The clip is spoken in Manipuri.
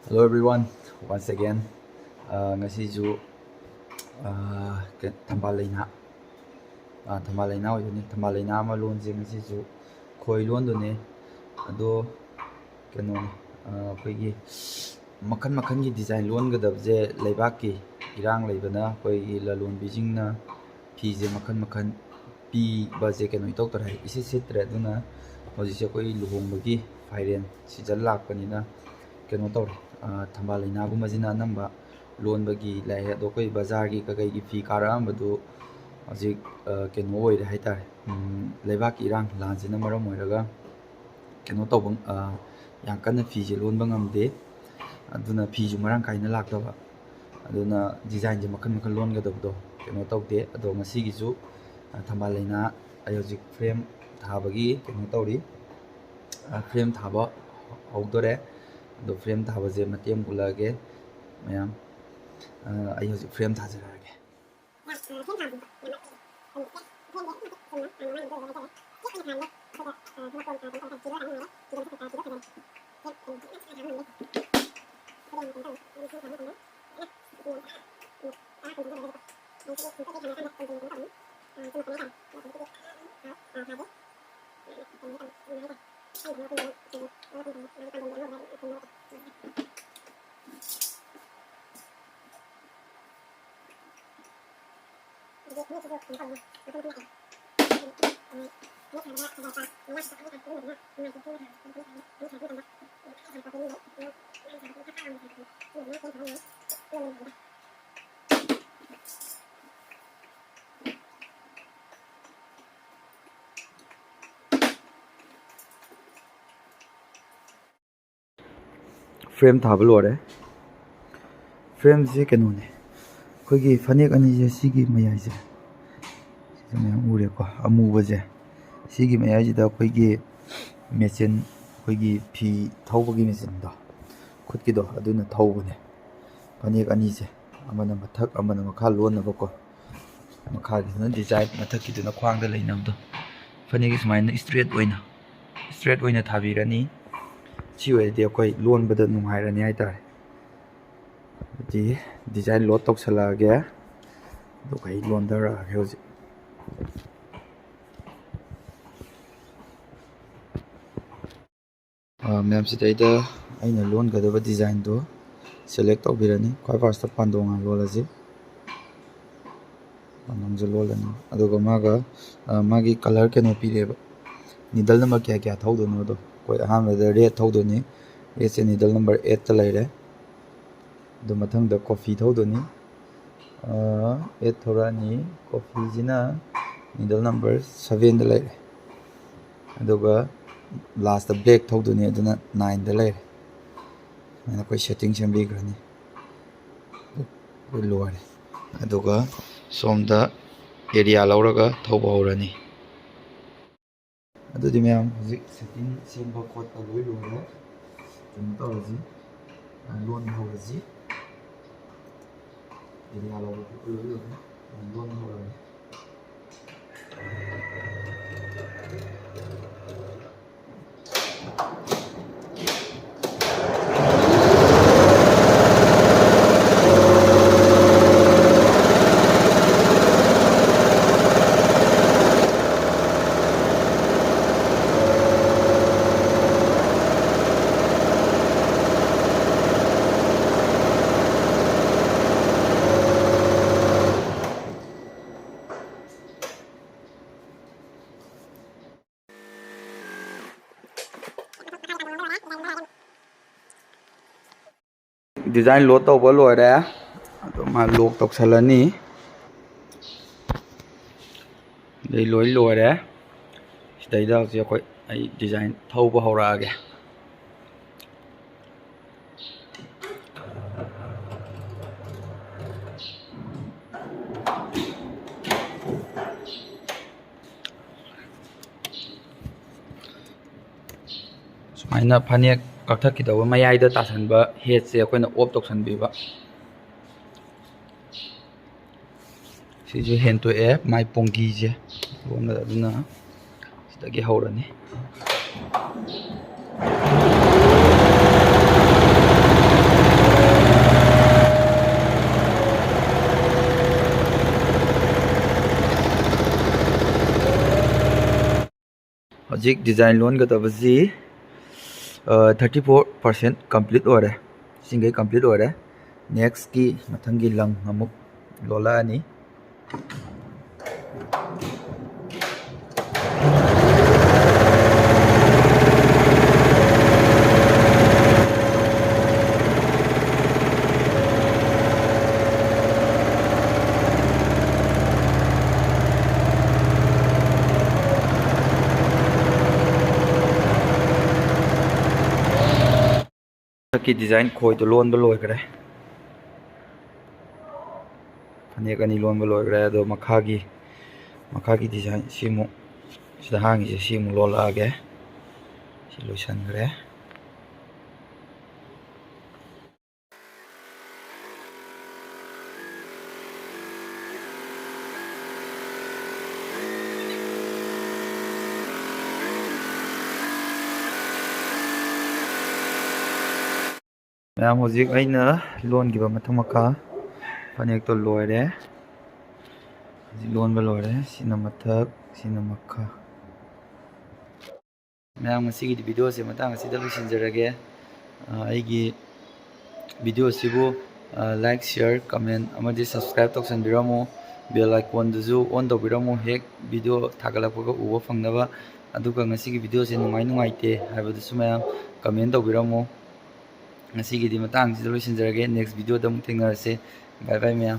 Hello everyone, once again. Ngasisu Thambal leina. Thambal leina oyuni. Thambal leina ama loan je ngasisu khoi loan do ne. Ado keno koigi makan gi design loan ga dab je leibak ki irang leibana koigi la loan bijing na fi je makan pi ba je keno itok tar hai isi sitre aduna hoji se koi luhong bagi fairen season lak panina keno tor Thambal leina gu majina namba loan bagi lai ado koi bazar gi kagai gi fi kara badu hoji keno oi re haitar leibak irang lan je na maram oiraga keno tobang yang kana fi je loan bangam de aduna fi ju marang kaina laktaba aduna design je makan loan ga dobdo keno tawde ado ngasi gi ju Thambal leina ayojik frame thabagi keno tawri frame thaba hogdore ado frame thaba je matiem ulage mayam ayojik frame thajarage frame Thoubal ore frame je keno ne koigi fanek ani je sigi mayai je mayam ure ko amuba je sigi mayai je da koigi machine koigi fi thawbagi machine da khutki do aduna thawbane fanek ani je amana mathak amana makha lon na ko makha gi na design mathak ki duna khwang da leinam do fanek ismaina straight oina thabirani chi oi de koi loan bada nungairani haitar di design lot tok sala ge do kai loan da ra ge hoji ma'am सिदा अना लोन गदब डिजाइन दो सेलेक्ट तौबीरनी ख्वाई फर्स्ट पांडोंगा लोलाजी पांडोंजे लोलनी अदुगा मागा मागी कलर केनो पीरेब निडल नंबर क्या क्या थौदोनो दो कोई अहामदा रेड थौदोनी रेड से निडल नंबर 8 त लैरे दो मथंग द कॉफी थौदोनी 8 थौरानी कॉफी जिना निडल नंबर 7 द लैरे अदुगा लास्ट ब्लैक थौदोनी अदुना 9 द लैरे मैंने कोई सेटिंग सेम्बीग्रनी कोई लोरे अदुगा सोमदा एरिया लौरगा थौबा हौरनी अदुदि मैम हुजिक सेटिंग सेम्बा खोटपा लोइ लोरे जम तौरजी लोन हौरजी एरिया लौरगा लोइ लोरे लोन हौरनी डिजाइन लोड तब लोरे लोक तौसलनी लोई लोरे अखोई डिजाइन थौब हौरागे सुमाइना फनेक कक्थकिदब मयाइदा तासनबा हेड से अखोइना ऑफ तौसनबीबा सिजु हेन तो ए माइ पोंगी जे लोन अदुना सिदगी हौरनी ꯍꯧꯖꯤꯛ ꯗꯤꯖꯥꯏꯟ ꯂꯣꯟꯒꯗꯕꯁꯤ 34% ꯀꯝꯄ꯭ꯂꯤꯠ ꯑꯣꯏꯔꯦ ꯁꯤꯡꯈꯩ ꯀꯝꯄ꯭ꯂꯤꯠ ꯑꯣꯏꯔꯦ ꯅꯦꯛꯁꯀꯤ ꯃꯊꯪꯒꯤ ꯂꯪ ꯑꯃꯨꯛ ꯂꯣꯜꯂꯛꯑꯅꯤ ꯃꯊꯛꯀꯤ ꯗꯤꯖꯥꯏꯟ ꯈꯣꯏꯗꯣ ꯂꯣꯟꯕ ꯂꯣꯏꯈ꯭ꯔꯦ ꯐꯅꯦꯛ ꯑꯅꯤ ꯂꯣꯟꯕ ꯂꯣꯏꯈ꯭ꯔꯦ ꯑꯗꯣ ꯃꯈꯥꯒꯤ ꯗꯤꯖꯥꯏꯟ ꯁꯤꯃꯨꯛ ꯁꯤꯗ ꯍꯥꯡꯉꯤꯁꯦ ꯁꯤꯃꯨꯛ ꯂꯣꯜꯂꯛꯑꯒꯦ ꯁꯤ ꯂꯣꯏꯁꯟꯈ꯭ꯔꯦ ꯃꯌꯥꯝ ꯍꯧꯖꯤꯛ ꯑꯩꯅ ꯂꯣꯟꯈꯤꯕ ꯃꯊꯛ ꯃꯈꯥ ꯐꯅꯦꯛꯇꯣ ꯂꯣꯏꯔꯦ ꯍꯧꯖꯤꯛ ꯂꯣꯟꯕ ꯂꯣꯏꯔꯦ ꯁꯤꯅ ꯃꯊꯛ ꯁꯤꯅ ꯃꯈꯥ ꯃꯌꯥꯝ ꯉꯁꯤꯒꯤꯗꯤ ꯚꯤꯗꯤꯑꯣꯁꯦ ꯃꯇꯥꯡ ꯑꯁꯤꯗ ꯂꯣꯏꯁꯤꯟꯖꯔꯒꯦ ꯑꯩꯒꯤ ꯚꯤꯗꯤꯑꯣꯁꯤꯕꯨ ꯂꯥꯏꯛ ꯁꯤꯌꯔ ꯀꯃꯦꯟ ꯑꯃꯗꯤ ꯁꯕꯁꯀ꯭ꯔꯥꯏꯞ ꯇꯧꯁꯟꯕꯤꯔꯝꯃꯨ ꯕꯦꯜ ꯑꯥꯏꯀꯣꯟꯗꯨꯁꯨ ꯑꯣꯟ ꯇꯧꯕꯤꯔꯝꯃꯨ ꯍꯦꯛ ꯚꯤꯗꯤꯑꯣ ꯊꯥꯒꯠꯂꯛꯄꯒ ꯎꯕ ꯐꯪꯅꯕ ꯑꯗꯨꯒ ꯉꯁꯤꯒꯤ ꯚꯤꯗꯤꯑꯣꯁꯦ ꯅꯨꯡꯉꯥꯏꯇꯦ ꯍꯥꯏꯕꯗꯨꯁꯨ ꯃꯌꯥꯝ ꯀꯃꯦꯟ ꯇꯧꯕꯤꯔꯝꯃꯨ ꯉꯁꯤꯒꯤꯗꯤ ꯃꯇꯥꯡꯁꯤꯗ ꯂꯣꯏꯁꯤꯟꯖꯔꯒꯦ ꯅꯦꯛꯁ ꯚꯤꯗꯤꯑꯣꯗ ꯑꯃꯨꯛ ꯊꯦꯡꯅꯔꯁꯦ ꯕꯥꯏ ꯕꯥꯏ ꯃꯌꯥꯝ